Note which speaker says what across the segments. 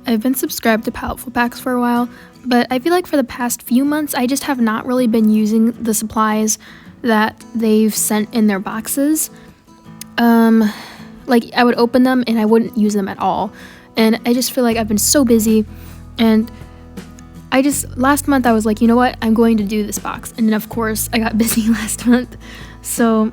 Speaker 1: I've been subscribed to 𝙿𝚊𝚕𝚎𝚑 for a while, but I feel like for the past few months I just have not really been using the supplies that they've sent in their boxes. Like I would open them and I wouldn't use them at all, and I just feel like I've been so busy, and last month I was like, you know what, I'm going to do this box, and then of course I got busy last month. So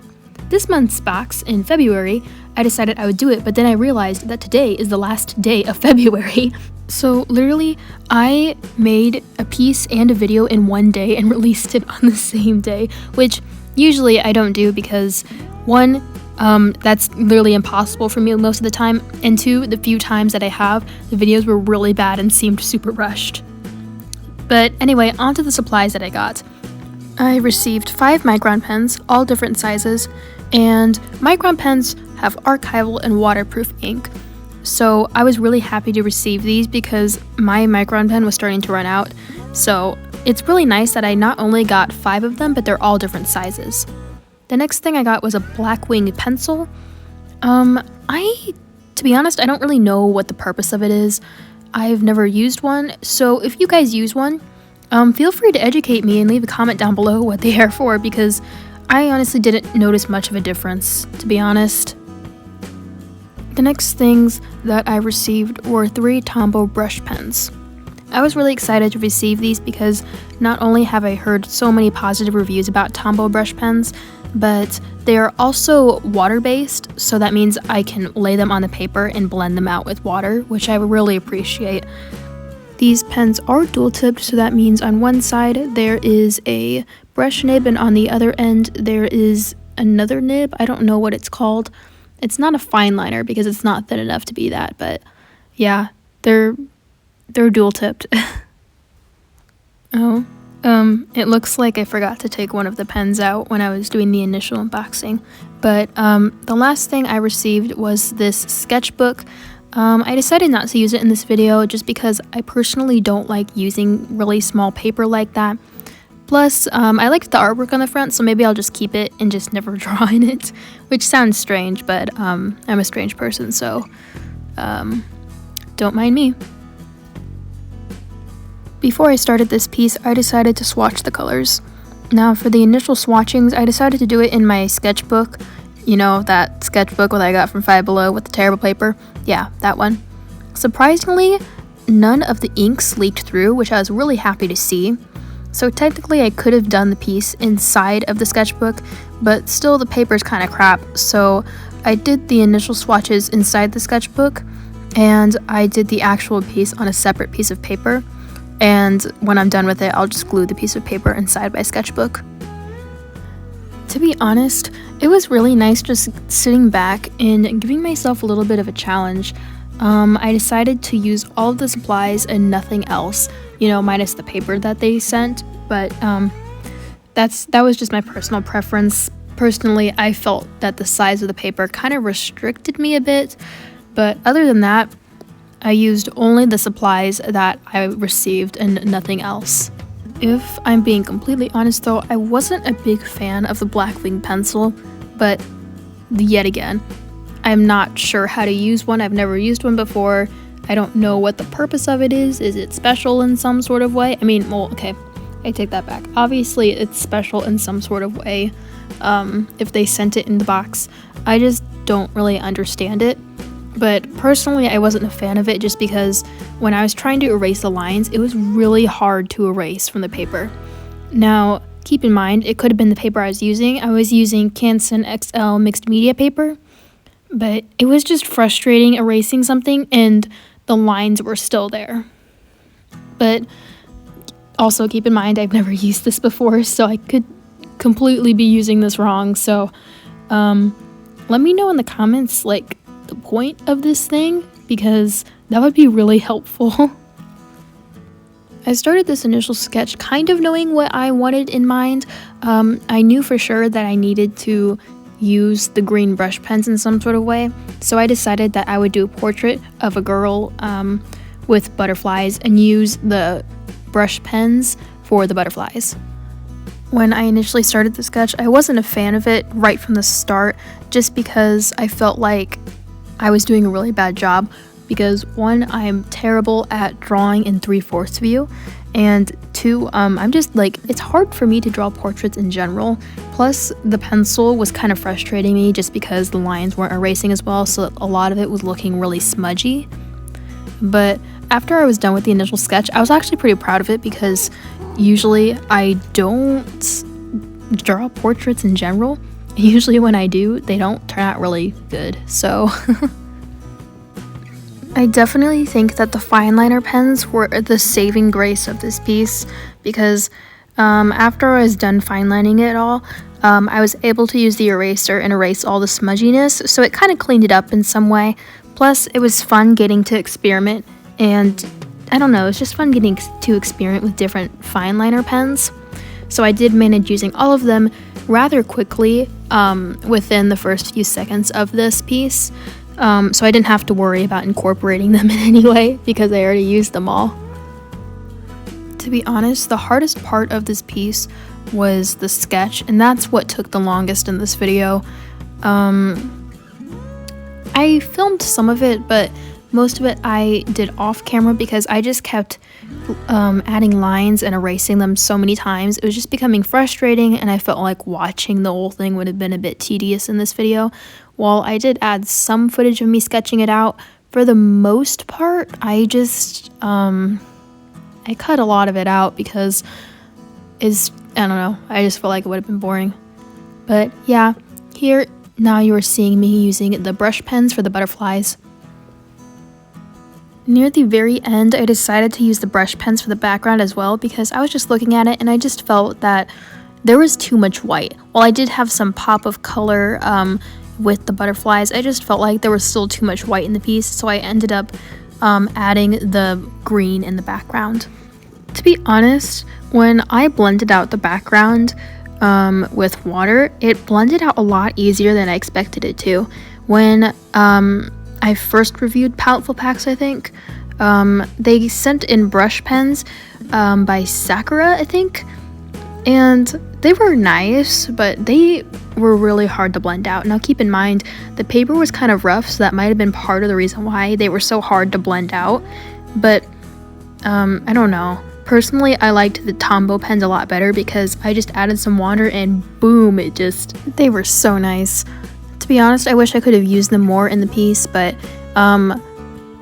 Speaker 1: this month's box in February, I decided I would do it, but then I realized that today is the last day of February. So literally, I made a piece and a video in one day and released it on the same day, which usually I don't do because one, that's literally impossible for me most of the time, and two, the few times that I have, the videos were really bad and seemed super rushed. But anyway, onto the supplies that I got. I received 5 micron pens, all different sizes, and micron pens have archival and waterproof ink. So I was really happy to receive these because my micron pen was starting to run out. So it's really nice that I not only got 5 of them, but they're all different sizes. The next thing I got was a 𝙵𝚕𝚕𝚎𝚘𝚘 pencil. To be honest, I don't really know what the purpose of it is. I've never used one, so if you guys use one, feel free to educate me and leave a comment down below what they are for, because I honestly didn't notice much of a difference, to be honest. The next things that I received were 3 Tombow brush pens. I was really excited to receive these because not only have I heard so many positive reviews about Tombow brush pens, but they are also water-based, so that means I can lay them on the paper and blend them out with water, which I really appreciate. These pens are dual-tipped, so that means on one side there is a brush nib and on the other end there is another nib. I don't know what it's called. It's not a fine liner because it's not thin enough to be that, but yeah, they're dual-tipped. Oh. It looks like I forgot to take one of the pens out when I was doing the initial unboxing, but the last thing I received was this sketchbook. I decided not to use it in this video just because I personally don't like using really small paper like that. Plus, I liked the artwork on the front, so maybe I'll just keep it and just never draw in it, which sounds strange, but I'm a strange person, so don't mind me. Before I started this piece, I decided to swatch the colors. Now, for the initial swatchings, I decided to do it in my sketchbook. You know, that sketchbook that I got from Five Below with the terrible paper? Yeah, that one. Surprisingly, none of the inks leaked through, which I was really happy to see. So technically, I could have done the piece inside of the sketchbook, but still the paper's kind of crap. So I did the initial swatches inside the sketchbook, and I did the actual piece on a separate piece of paper. And when I'm done with it, I'll just glue the piece of paper inside my sketchbook. To be honest, it was really nice just sitting back and giving myself a little bit of a challenge. I decided to use all of the supplies and nothing else, you know, minus the paper that they sent, but that was just my personal preference. Personally, I felt that the size of the paper kind of restricted me a bit, but other than that, I used only the supplies that I received and nothing else. If I'm being completely honest though, I wasn't a big fan of the 𝙵𝚕𝚕𝚎𝚘𝚘 pencil, but yet again, I'm not sure how to use one. I've never used one before. I don't know what the purpose of it is. Is it special in some sort of way? I mean, well, okay, I take that back. Obviously, it's special in some sort of way if they sent it in the box. I just don't really understand it. But personally, I wasn't a fan of it just because when I was trying to erase the lines, it was really hard to erase from the paper. Now, keep in mind, it could have been the paper I was using. I was using Canson XL mixed media paper, but it was just frustrating erasing something and the lines were still there. But also keep in mind, I've never used this before, so I could completely be using this wrong. So let me know in the comments, like, the point of this thing, because that would be really helpful. I started this initial sketch kind of knowing what I wanted in mind. I knew for sure that I needed to use the green brush pens in some sort of way, so I decided that I would do a portrait of a girl with butterflies and use the brush pens for the butterflies. When I initially started the sketch, I wasn't a fan of it right from the start, just because I felt like I was doing a really bad job because 1, I'm terrible at drawing in 3/4 view, and 2, I'm just like, it's hard for me to draw portraits in general. Plus the pencil was kind of frustrating me just because the lines weren't erasing as well, so a lot of it was looking really smudgy. But after I was done with the initial sketch, I was actually pretty proud of it, because usually I don't draw portraits in general. Usually when I do, they don't turn out really good, so I definitely think that the fine liner pens were the saving grace of this piece, because after I was done fine lining it all, I was able to use the eraser and erase all the smudginess, so it kind of cleaned it up in some way. Plus, it was fun getting to experiment, and I don't know, it's just fun getting to experiment with different fine liner pens. So I did manage using all of them rather quickly within the first few seconds of this piece. So I didn't have to worry about incorporating them in any way, because I already used them all. To be honest, the hardest part of this piece was the sketch, and that's what took the longest in this video. I filmed some of it, but most of it I did off camera because I just kept adding lines and erasing them so many times. It was just becoming frustrating, and I felt like watching the whole thing would have been a bit tedious in this video. While I did add some footage of me sketching it out, for the most part, I just, I cut a lot of it out because I don't know, I just felt like it would have been boring. But yeah, here, now you are seeing me using the brush pens for the butterflies. Near the very end, I decided to use the brush pens for the background as well, because I was just looking at it and I just felt that there was too much white. While I did have some pop of color with the butterflies, I just felt like there was still too much white in the piece, so I ended up adding the green in the background. To be honest, when I blended out the background with water, it blended out a lot easier than I expected it to. When I first reviewed 𝙿𝚊𝚕𝚎𝚑, I think, they sent in brush pens by Sakura, I think, and they were nice, but they were really hard to blend out. Now keep in mind, the paper was kind of rough, so that might have been part of the reason why they were so hard to blend out, but I don't know. Personally, I liked the Tombow pens a lot better because I just added some water and boom, they were so nice. To be honest, I wish I could have used them more in the piece, but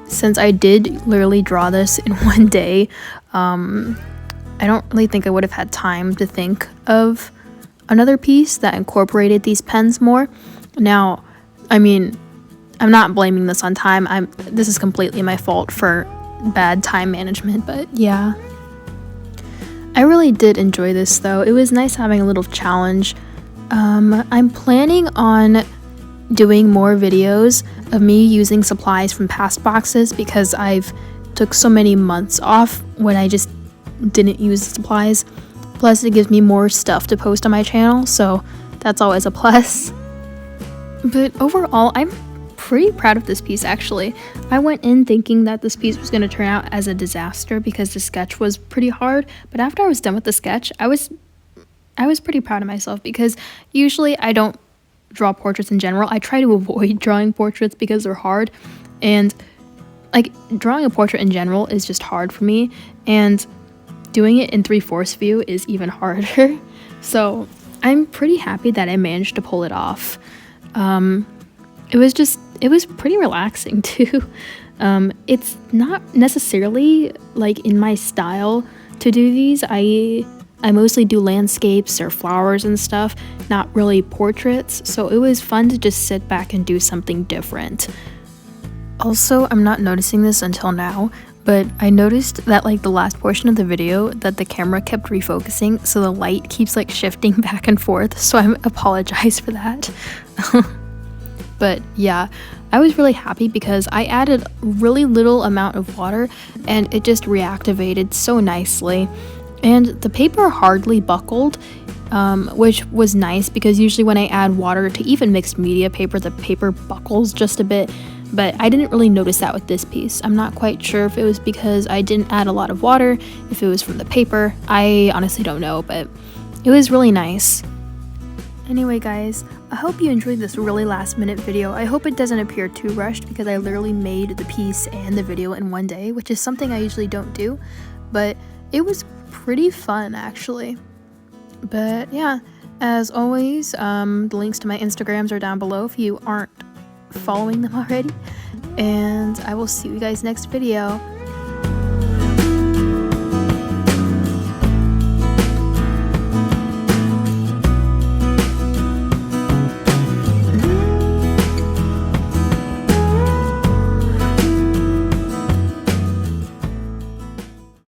Speaker 1: since I did literally draw this in one day, I don't really think I would have had time to think of another piece that incorporated these pens more. Now, I mean, I'm not blaming this on time. This is completely my fault for bad time management, but yeah. I really did enjoy this though. It was nice having a little challenge. I'm planning on doing more videos of me using supplies from past boxes because I've took so many months off when I just didn't use the supplies. Plus it gives me more stuff to post on my channel, so that's always a plus. But overall, I'm pretty proud of this piece actually. I went in thinking that this piece was going to turn out as a disaster because the sketch was pretty hard, but after I was done with the sketch, I was pretty proud of myself because usually I don't draw portraits in general. I try to avoid drawing portraits because they're hard, and like drawing a portrait in general is just hard for me, and doing it in 3/4 view is even harder. So I'm pretty happy that I managed to pull it off. It was pretty relaxing too. It's not necessarily like in my style to do these. I mostly do landscapes or flowers and stuff, not really portraits, so it was fun to just sit back and do something different. Also, I'm not noticing this until now, but I noticed that like the last portion of the video that the camera kept refocusing, so the light keeps like shifting back and forth, so I apologize for that. But yeah, I was really happy because I added really little amount of water and it just reactivated so nicely. And the paper hardly buckled, which was nice because usually when I add water to even mixed media paper, the paper buckles just a bit, but I didn't really notice that with this piece. I'm not quite sure if it was because I didn't add a lot of water, if it was from the paper. I honestly don't know, but it was really nice. Anyway guys, I hope you enjoyed this really last minute video. I hope it doesn't appear too rushed because I literally made the piece and the video in one day, which is something I usually don't do, but it was pretty fun actually. But yeah, as always, the links to my Instagrams are down below if you aren't following them already, and I will see you guys next video.